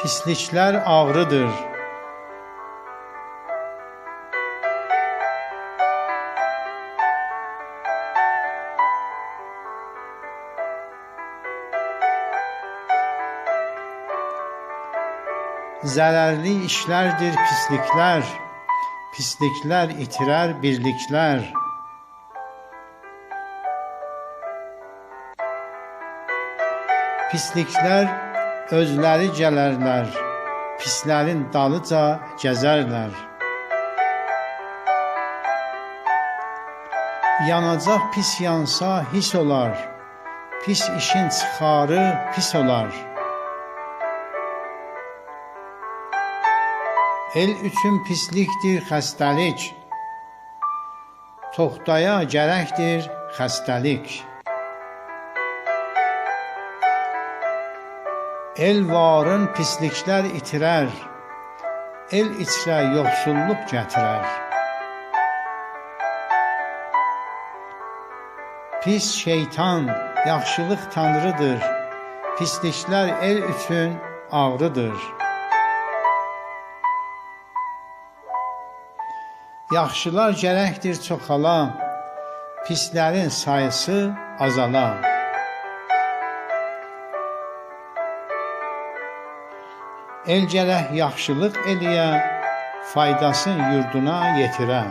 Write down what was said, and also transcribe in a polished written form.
Pisliklər ağrıdır. Zərərli işlərdir pisliklər, pisliklər itirər birliklər. Pisliklər özləri gələrlər, pislərin dalıca gəzərlər. Yanacaq pis yansa his olar, pis işin çıxarı pis olar. El üçün pislikdir xəstəlik, toxtaya gərəkdir xəstəlik. El varın pisliklər itirər, el içrə yoxsulluq gətirər. Pis şeytan yaxşılıq tanrıdır, pisliklər el üçün ağrıdır. Yaxşılar gərəkdir çoxala, pislərin sayısı azala. El gərək yaxşılıq eləyə, faydasın yurduna yetirə.